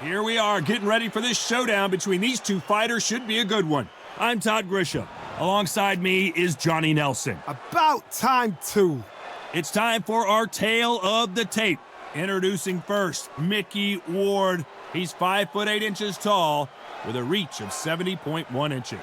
Here we are getting ready for this showdown between these two fighters. Should be a good one. I'm Todd Grisham. Alongside me is Johnny Nelson. About time too. It's time for our tale of the tape. Introducing first, Micky Ward. He's 5'8" tall with a reach of 70.1 inches.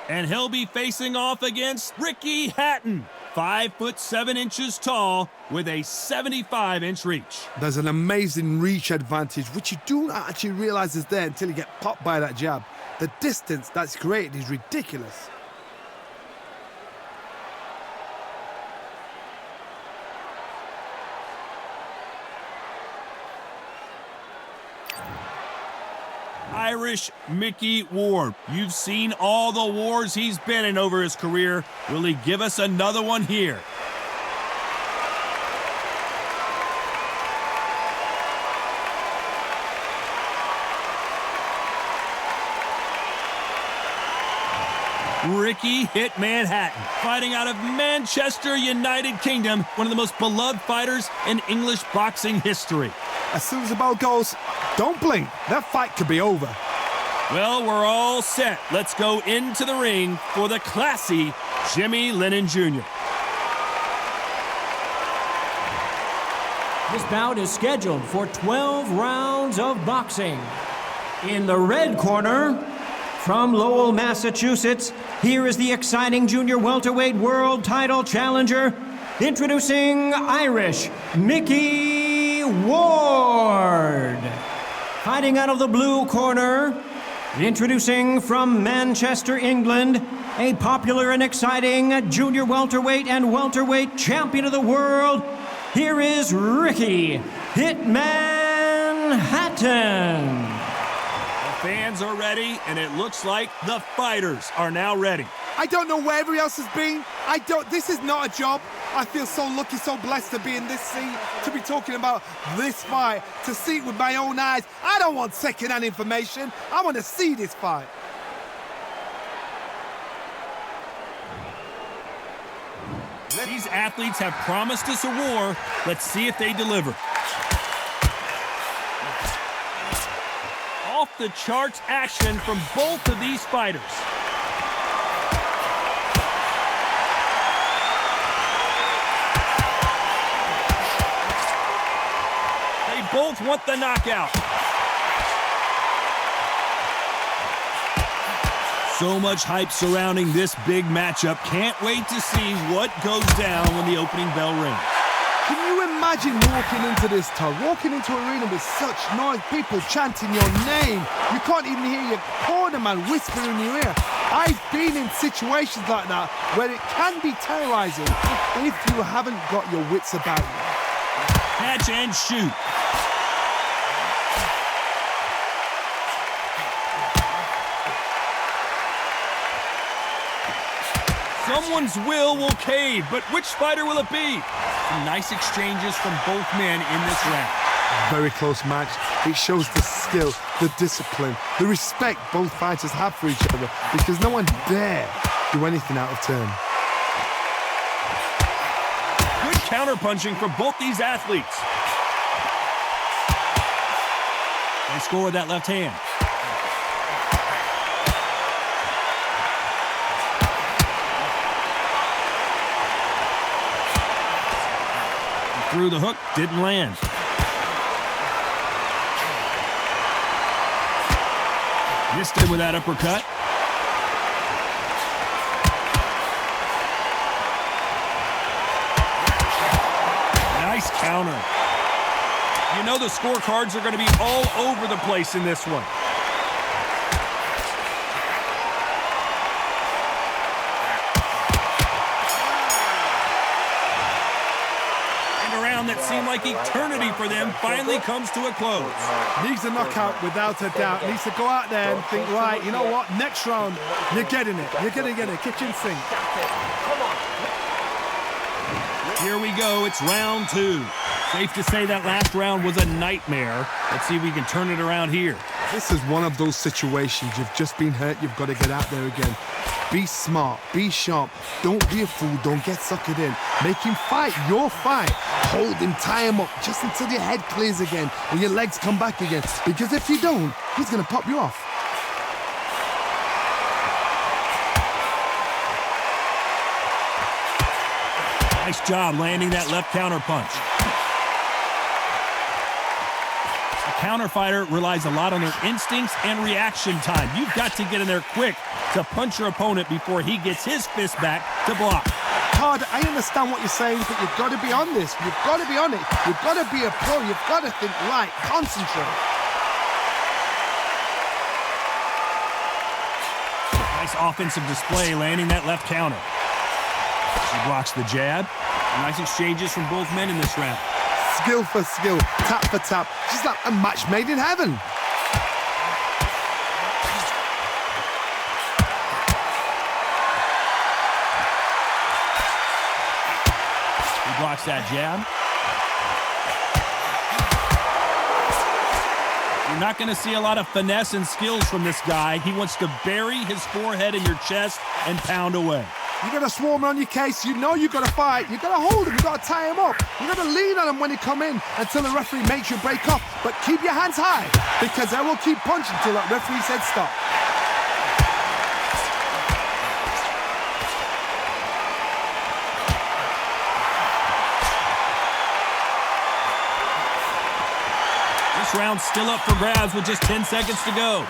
And he'll be facing off against Rickey Hatton, 5'7" tall with a 75-inch reach. There's an amazing reach advantage, which you don't actually realize is there until you get popped by that jab. The distance that's created is ridiculous. Irish Micky Ward. You've seen all the wars he's been in over his career. Will he give us another one here? Rickey Hitman Hatton, fighting out of Manchester, United Kingdom, one of the most beloved fighters in English boxing history. As soon as the bell goes, don't blink. That fight could be over. Well, we're all set. Let's go into the ring for the classy Jimmy Lennon Jr. This bout is scheduled for 12 rounds of boxing. In the red corner, from Lowell, Massachusetts, here is the exciting junior welterweight world title challenger, introducing Irish Micky Ward. Fighting out of the blue corner, introducing from Manchester, England, a popular and exciting junior welterweight and welterweight champion of the world, here is Rickey Hitman Hatton. Fans are ready, and it looks like the fighters are now ready. I don't know where everybody else has been. This is not a job. I feel so lucky, so blessed to be in this seat, to be talking about this fight, to see it with my own eyes. I don't want second-hand information. I want to see this fight. These athletes have promised us a war. Let's see if they deliver. Off-the-charts action from both of these fighters. They both want the knockout. So much hype surrounding this big matchup. Can't wait to see what goes down when the opening bell rings. Can you imagine walking into this, Todd? Walking into an arena with such noise, people chanting your name. You can't even hear your corner man whisper in your ear. I've been in situations like that where it can be terrorizing if you haven't got your wits about you. Catch and shoot. Someone's will cave, but which fighter will it be? Some nice exchanges from both men in this round. Very close match. It shows the skill, the discipline, the respect both fighters have for each other, because no one dare do anything out of turn. Good counter-punching from both these athletes. They score with that left hand. Through the hook, didn't land. Missed it with that uppercut. Nice counter. You know the scorecards are going to be all over the place in this one. That seemed like eternity for them finally comes to a close. Needs a knockout without a doubt. Needs to go out there and think, right, you know what, next round, you're getting it. You're going to get it, kitchen sink. Here we go, it's round two. Safe to say that last round was a nightmare. Let's see if we can turn it around here. This is one of those situations. You've just been hurt, you've got to get out there again. Be smart, be sharp. Don't be a fool, don't get suckered in. Make him fight your fight. Hold him, tie him up, just until your head clears again and your legs come back again. Because if you don't, he's going to pop you off. Nice job landing that left counter punch. A counter fighter relies a lot on their instincts and reaction time. You've got to get in there quick to punch your opponent before he gets his fist back to block. Todd, I understand what you're saying, but you've got to be on this. You've got to be on it. You've got to be a pro. You've got to think light. Concentrate. Nice offensive display, landing that left counter. She blocks the jab. Nice exchanges from both men in this round. Skill for skill, tap for tap. Just like a match made in heaven. He blocks that jab. You're not going to see a lot of finesse and skills from this guy. He wants to bury his forehead in your chest and pound away. You got to swarm on your case. You know you got to fight. You got to hold him. You got to tie him up. You got to lean on him when he come in until the referee makes you break off. But keep your hands high because I will keep punching until that referee said stop. This round's still up for grabs with just 10 seconds to go.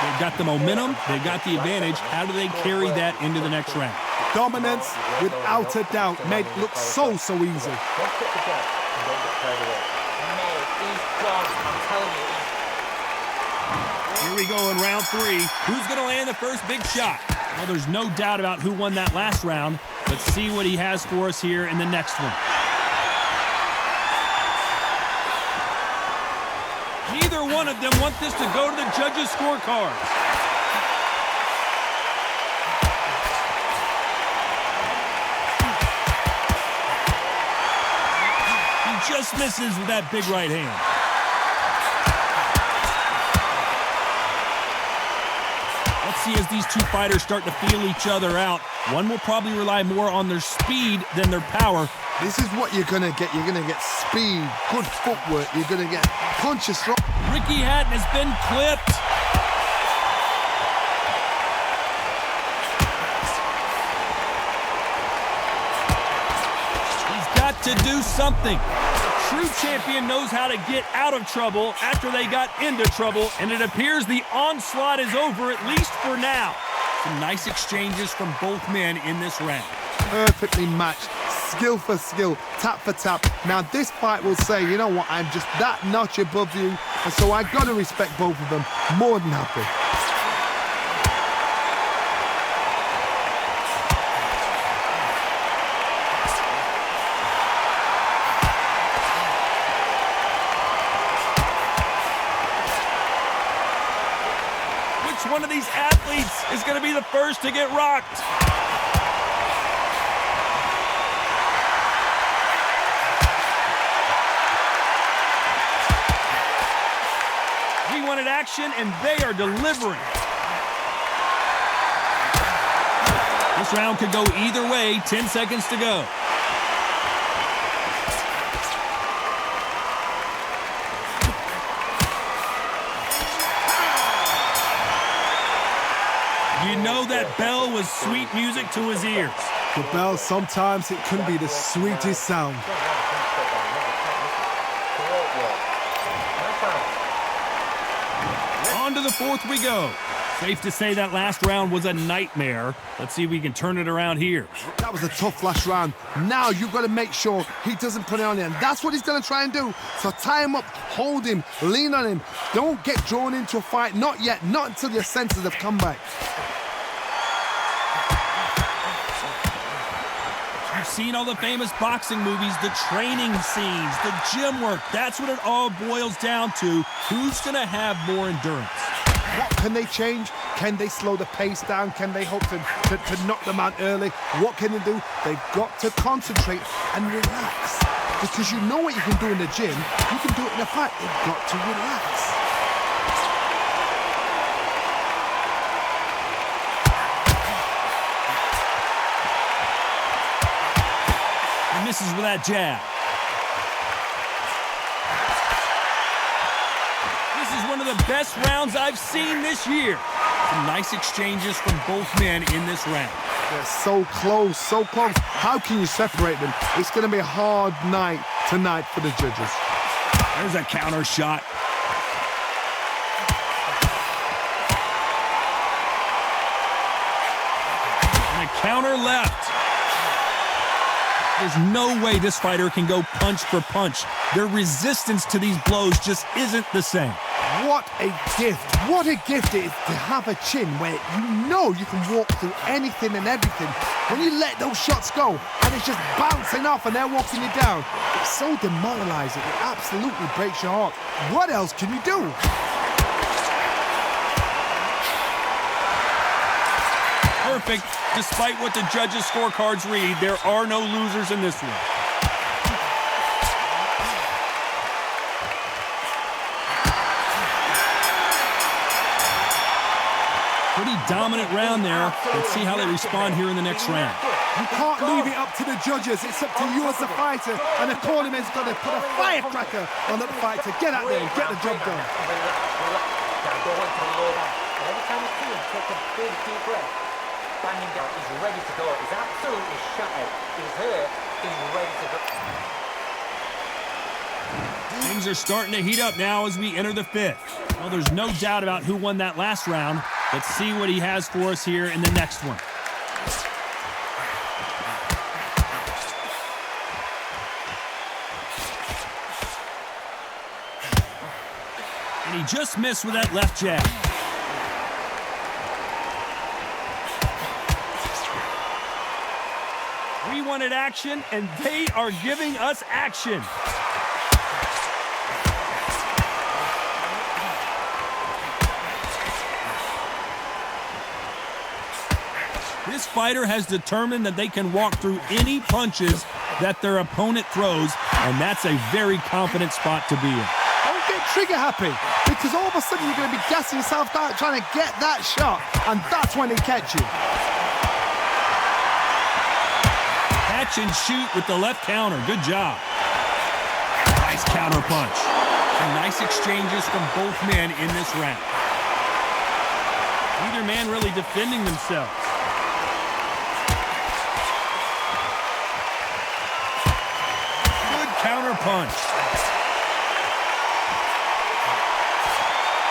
They've got the momentum, they've got the advantage. How do they carry that into the next round? Dominance, without a doubt, made it look so easy. Here we go in round 3. Who's going to land the first big shot? Well, there's no doubt about who won that last round. Let's see what he has for us here in the next one. Neither one of them want this to go to the judges' scorecards. He just misses with that big right hand. Let's see as these two fighters start to feel each other out. One will probably rely more on their speed than their power. This is what you're going to get. You're going to get speed, good footwork. You're going to get punches strong. Rickey Hatton has been clipped. He's got to do something. A true champion knows how to get out of trouble after they got into trouble, and it appears the onslaught is over, at least for now. Some nice exchanges from both men in this round. Perfectly matched. Skill for skill, tap for tap. Now this fight will say, you know what, I'm just that notch above you, and so I got to respect both of them. More than happy. Which one of these athletes is going to be the first to get rocked? Wanted action, and they are delivering. This round could go either way. 10 seconds to go. You know that bell was sweet music to his ears. The bell, sometimes it can be the sweetest sound. On to the fourth we go. Safe to say that last round was a nightmare. Let's see if we can turn it around here. That was a tough last round. Now you've got to make sure he doesn't put it on you, and that's what he's going to try and do. So tie him up, hold him, lean on him. Don't get drawn into a fight. Not yet. Not until your senses have come back. You've seen all the famous boxing movies, the training scenes, the gym work. That's what it all boils down to. Who's going to have more endurance? What can they change? Can they slow the pace down? Can they hope to knock them out early? What can they do? They've got to concentrate and relax. because you know what you can do in the gym, you can do it in a fight. You've got to relax. He misses with that jab. This is one of the best rounds I've seen this year. Some nice exchanges from both men in this round. They're so close, so close. How can you separate them? It's going to be a hard night tonight for the judges. There's a counter shot. And a counter left. There's no way this fighter can go punch for punch. Their resistance to these blows just isn't the same. What a gift. What a gift it is to have a chin where you know you can walk through anything and everything. When you let those shots go and it's just bouncing off and they're walking you down, it's so demoralizing. It absolutely breaks your heart. What else can you do? Perfect. Despite what the judges' scorecards read, there are no losers in this one. Pretty dominant round there. Let's see how they respond here in the next round. You can't leave it up to the judges. It's up to you as the fighter. And the cornerman's got to put a firecracker on the fight to get out there and get the job done. Every time you see him take a big deep breath, banging down, he's ready to go. He's absolutely shattered. He's hurt. He's ready to go. Things are starting to heat up now as we enter the fifth. Well, there's no doubt about who won that last round. Let's see what he has for us here in the next one. And he just missed with that left jab. We wanted action, and they are giving us action. This fighter has determined that they can walk through any punches that their opponent throws, and that's a very confident spot to be in. Don't get trigger happy, because all of a sudden you're going to be gassing yourself out trying to get that shot, and that's when they catch you. Catch and shoot with the left counter. Good job. Nice counter punch. Some nice exchanges from both men in this round. Neither man really defending themselves. Good counter punch.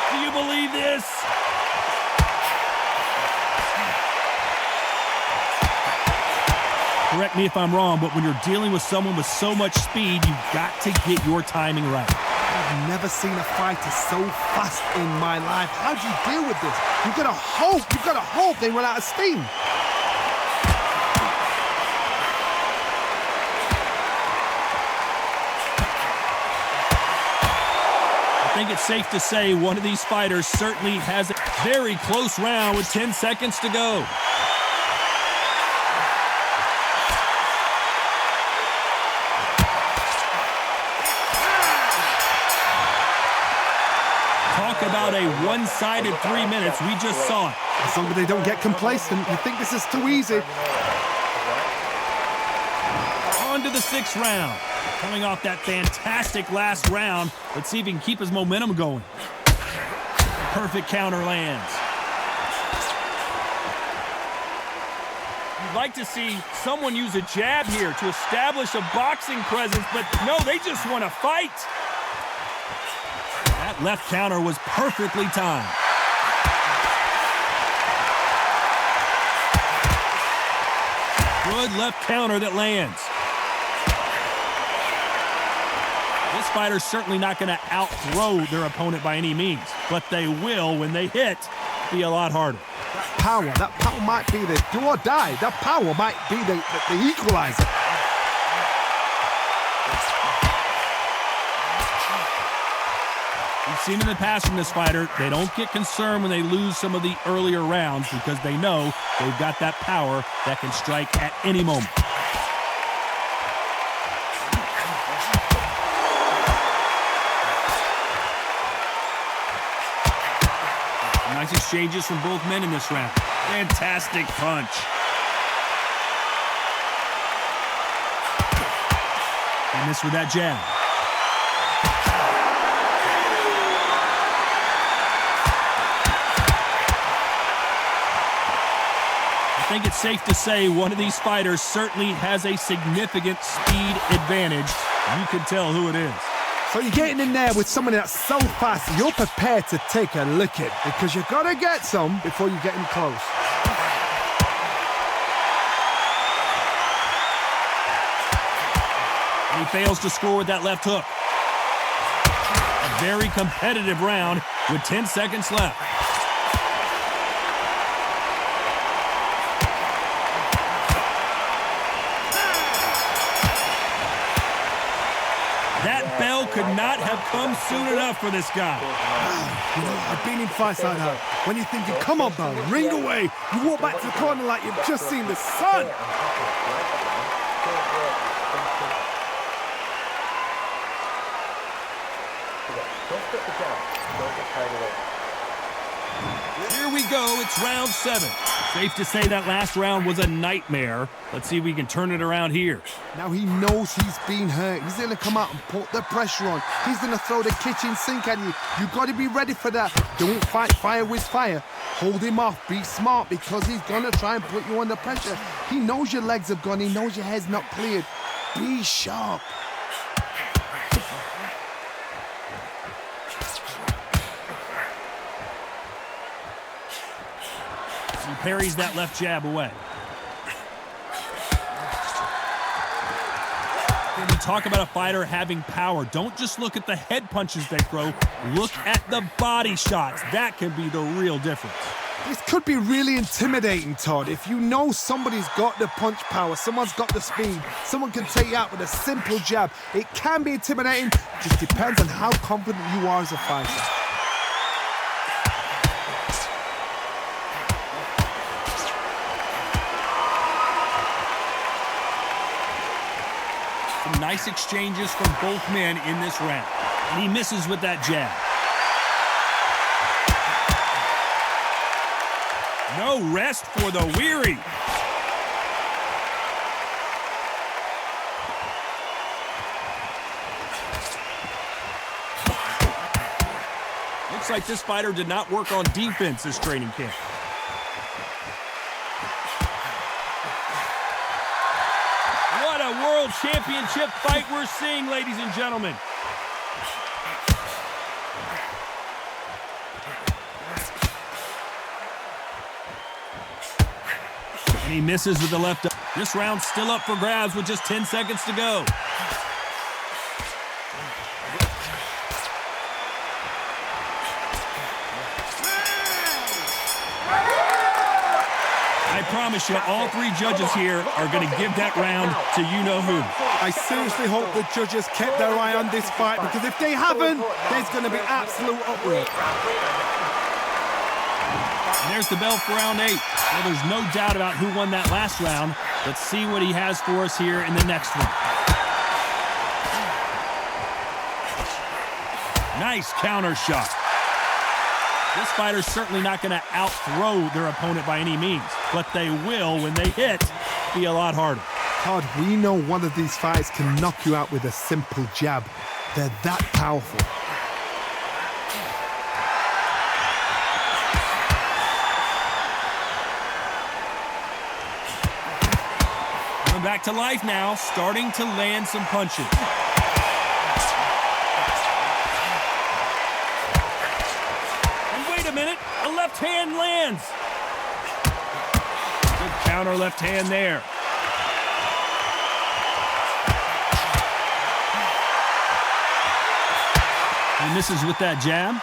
Do you believe this? Correct me if I'm wrong, but when you're dealing with someone with so much speed, you've got to get your timing right. I've never seen a fighter so fast in my life. How do you deal with this? You've got to hope they run out of steam. I think it's safe to say one of these fighters certainly has a very close round with 10 seconds to go. Talk about a one-sided 3 minutes. We just saw it. As long as they don't get complacent, you think this is too easy. On to the sixth round. Coming off that fantastic last round, let's see if he can keep his momentum going. Perfect counter lands. You'd like to see someone use a jab here to establish a boxing presence, but no, they just want to fight. That left counter was perfectly timed. Good left counter that lands. This fighter's certainly not going to out-throw their opponent by any means, but they will, when they hit, be a lot harder. That power might be the do or die. That power might be the equalizer. We've seen in the past from this fighter, they don't get concerned when they lose some of the earlier rounds because they know they've got that power that can strike at any moment. Nice exchanges from both men in this round. Fantastic punch. And missed with that jab. I think it's safe to say one of these fighters certainly has a significant speed advantage. You can tell who it is. So you're getting in there with someone that's so fast, you're prepared to take a licking because you've got to get some before you get in close. And he fails to score with that left hook. A very competitive round with 10 seconds left. That bell could not have come soon enough for this guy. You know, I've been in fights like that. When you're thinking, come on, bell, ring away. You walk back to the corner like you've just seen the sun. Here we go, it's round 7. Safe to say that last round was a nightmare. Let's see if we can turn it around here. Now he knows he's been hurt. He's going to come out and put the pressure on. He's going to throw the kitchen sink at you. You've got to be ready for that. Don't fight fire with fire. Hold him off. Be smart because he's going to try and put you under pressure. He knows your legs have gone. He knows your head's not cleared. Be sharp. He parries that left jab away. When we talk about a fighter having power, don't just look at the head punches they throw. Look at the body shots. That can be the real difference. This could be really intimidating, Todd. If you know somebody's got the punch power, someone's got the speed, someone can take you out with a simple jab. It can be intimidating. Just depends on how confident you are as a fighter. Some nice exchanges from both men in this round. And he misses with that jab. No rest for the weary. Looks like this fighter did not work on defense this training camp. What a world championship fight we're seeing, ladies and gentlemen. And he misses with the left. This round's still up for grabs with just 10 seconds to go. I promise you, all 3 judges here are going to give that round to you-know-who. I seriously hope the judges kept their eye on this fight because if they haven't, there's going to be absolute uproar. And there's the bell for round 8. Well, there's no doubt about who won that last round. Let's see what he has for us here in the next one. Nice counter shot. This fighter's certainly not going to out-throw their opponent by any means, but they will, when they hit, be a lot harder. Todd, we know one of these fighters can knock you out with a simple jab. They're that powerful. Coming back to life now, starting to land some punches. A minute, a left hand lands. Good counter left hand there. He misses with that jab.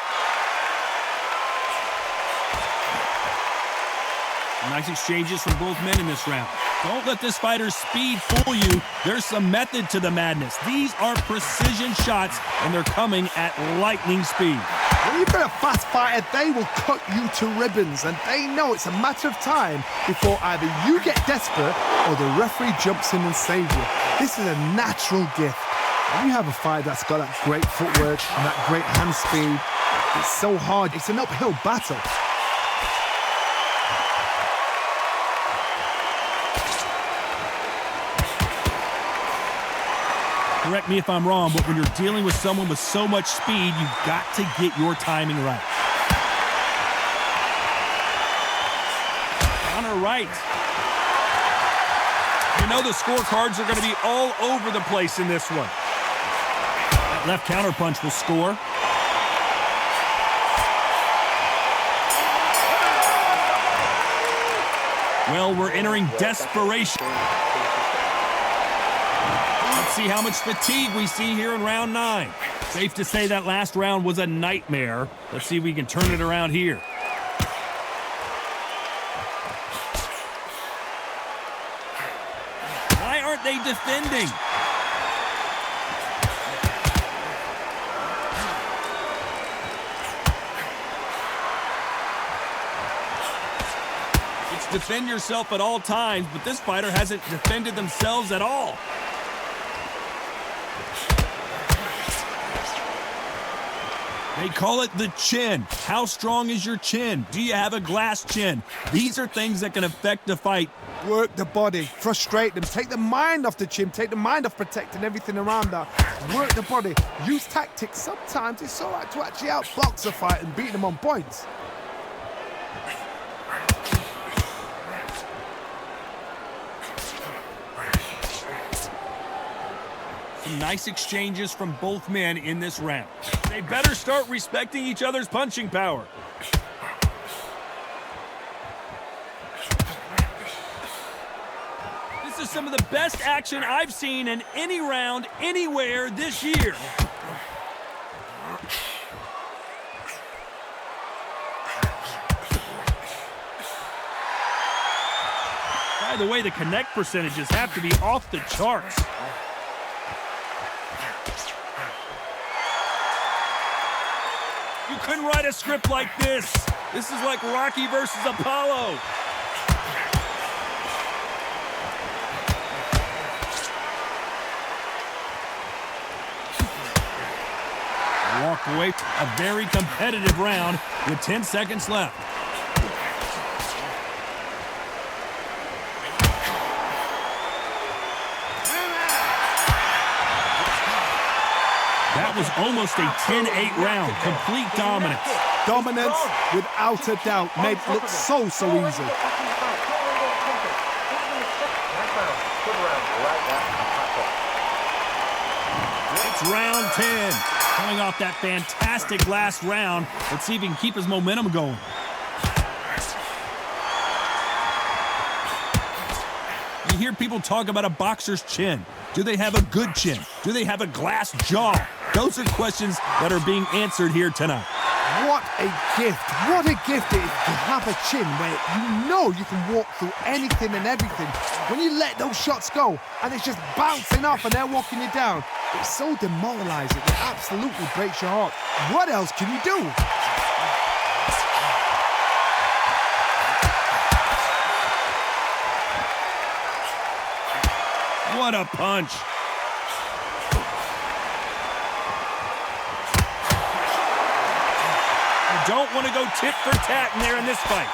Nice exchanges from both men in this round. Don't let this fighter's speed fool you. There's some method to the madness. These are precision shots, and they're coming at lightning speed. When you've got a fast fighter, they will cut you to ribbons, and they know it's a matter of time before either you get desperate or the referee jumps in and saves you. This is a natural gift. When you have a fighter that's got that great footwork and that great hand speed, it's so hard. It's an uphill battle. Correct me if I'm wrong, but when you're dealing with someone with so much speed, you've got to get your timing right. Counter right. You know the scorecards are going to be all over the place in this one. That left counter punch will score. Well, we're entering desperation. Let's see how much fatigue we see here in round 9. Safe to say that last round was a nightmare. Let's see if we can turn it around here. Why aren't they defending? It's defend yourself at all times, but this fighter hasn't defended themselves at all. They call it the chin. How strong is your chin? Do you have a glass chin? These are things that can affect the fight. Work the body, frustrate them, take the mind off the chin, take the mind off protecting everything around that. Work the body, use tactics. Sometimes it's all right to actually outbox a fight and beat them on points. Some nice exchanges from both men in this round. They better start respecting each other's punching power. This is some of the best action I've seen in any round, anywhere this year. By the way, the connect percentages have to be off the charts. You couldn't write a script like this. This is like Rocky versus Apollo. Walked away. A very competitive round with 10 seconds left. That was almost a 10-8 round. Complete dominance. Dominance, without a doubt, made it look so easy. It's round 10. Coming off that fantastic last round. Let's see if he can keep his momentum going. You hear people talk about a boxer's chin. Do they have a good chin? Do they have a glass jaw? Those are questions that are being answered here tonight. What a gift. What a gift it is to have a chin where you know you can walk through anything and everything. When you let those shots go and it's just bouncing off and they're walking you down, it's so demoralizing. It absolutely breaks your heart. What else can you do? What a punch. You don't want to go tit for tat in there in this fight.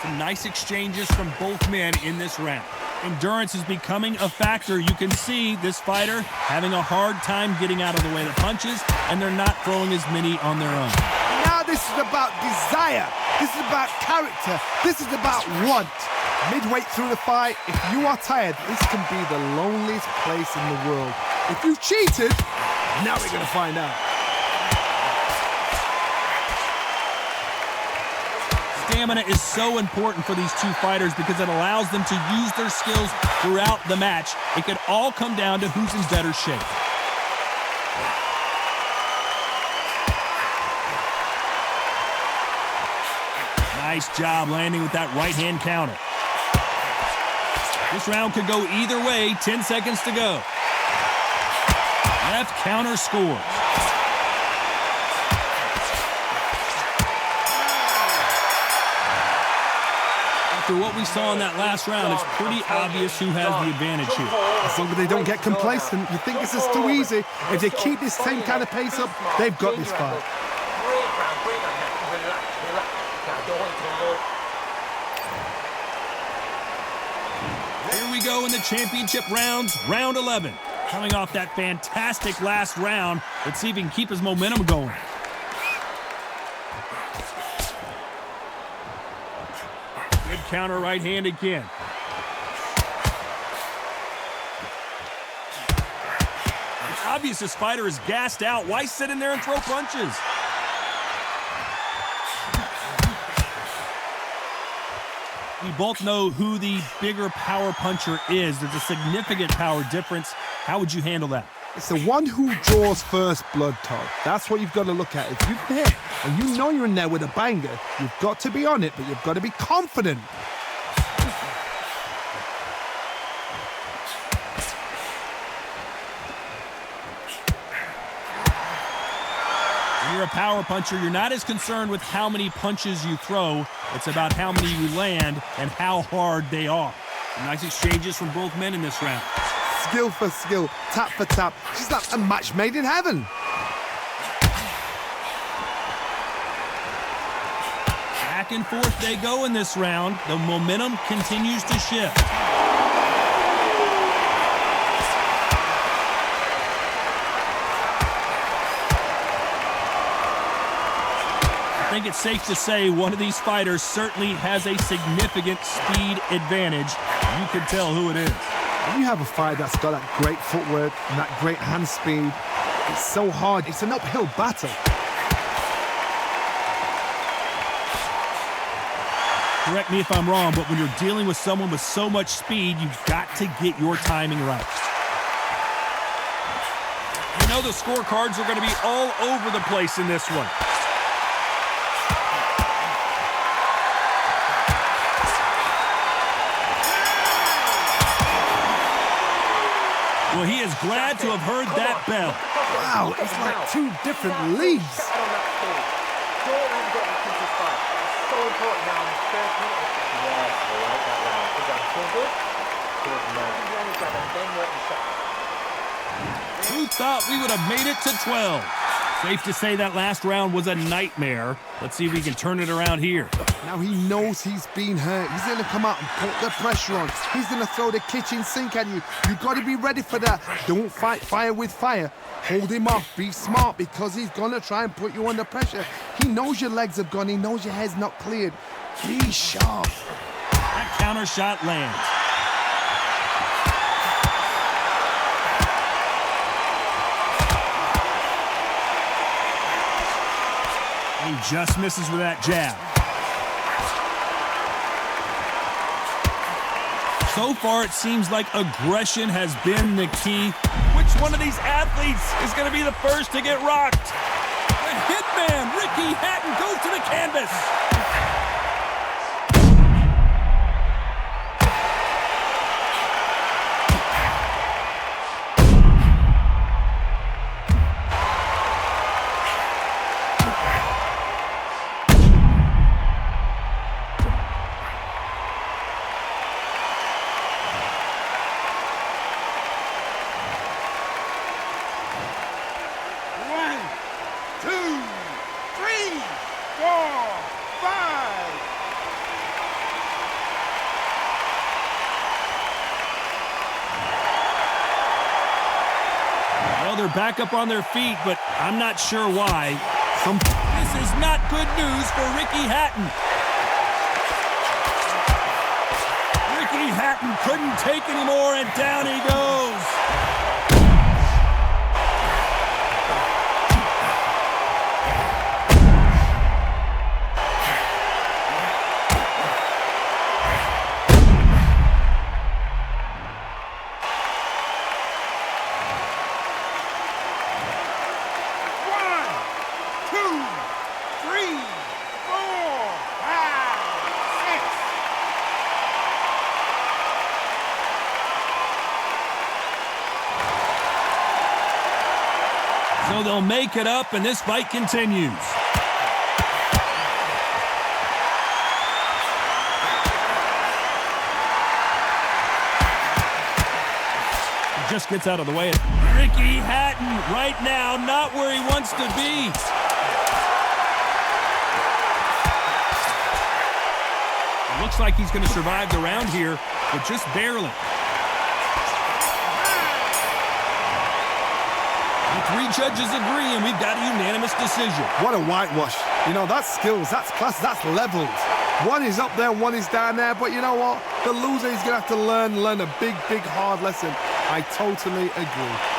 Some nice exchanges from both men in this round. Endurance is becoming a factor. You can see this fighter having a hard time getting out of the way of the punches, and they're not throwing as many on their own. Now this is about desire. This is about character. This is about want. Midway through the fight, if you are tired, this can be the loneliest place in the world. If you cheated, now we're going to find out. Stamina is so important for these two fighters because it allows them to use their skills throughout the match. It could all come down to who's in better shape. Nice job landing with that right-hand counter. This round could go either way. 10 seconds to go. Left counter scores. After what we saw in that last round, it's pretty obvious who has the advantage here. As long as they don't get complacent, you think this is too easy. If they keep this same kind of pace up, they've got this fight. Break round, relax. going to look. Here we go in the championship rounds, round 11. Coming off that fantastic last round, let's see if he can keep his momentum going. Good counter right hand again. It's obvious this fighter is gassed out. Why sit in there and throw punches? We both know who the bigger power puncher is. There's a significant power difference. How would you handle that? It's the one who draws first blood, Todd. That's what you've got to look at. If you hit and you know you're in there with a banger, you've got to be on it, but you've got to be confident. When you're a power puncher, you're not as concerned with how many punches you throw. It's about how many you land and how hard they are. Nice exchanges from both men in this round. Skill for skill, tap for tap. She's like a match made in heaven. Back and forth they go in this round. The momentum continues to shift. I think it's safe to say one of these fighters certainly has a significant speed advantage. You can tell who it is. When you have a fighter that's got that great footwork and that great hand speed, it's so hard. It's an uphill battle. Correct me if I'm wrong, but when you're dealing with someone with so much speed, you've got to get your timing right. You know the scorecards are going to be all over the place in this one. Well, he is glad to have heard that bell. Wow, it's like two different leagues. Don't let him get into this fight. It's so important now in the first minute. Yes, I like that round. Is that feel good? Good man. Then work the shot. Who thought we would have made it to 12? Safe to say that last round was a nightmare. Let's see if we can turn it around here. Now he knows he's been hurt. He's going to come out and put the pressure on. He's going to throw the kitchen sink at you. You've got to be ready for that. Don't fight fire with fire. Hold him off. Be smart because he's going to try and put you under pressure. He knows your legs have gone. He knows your head's not cleared. Be sharp. That counter shot lands. He just misses with that jab. So far, it seems like aggression has been the key. Which one of these athletes is going to be the first to get rocked? The hitman, Rickey Hatton, goes to the canvas. They're back up on their feet, but I'm not sure why. This is not good news for Rickey Hatton. Rickey Hatton couldn't take anymore, and down he goes. So they'll make it up, and this fight continues. He just gets out of the way. Rickey Hatton right now not where he wants to be. Looks like he's going to survive the round here, but just barely. The 3 judges agree, and we've got a unanimous decision. What a whitewash. You know, that's skills, that's class, that's levels. One is up there, one is down there, but you know what? The loser is going to have to learn a big, hard lesson. I totally agree.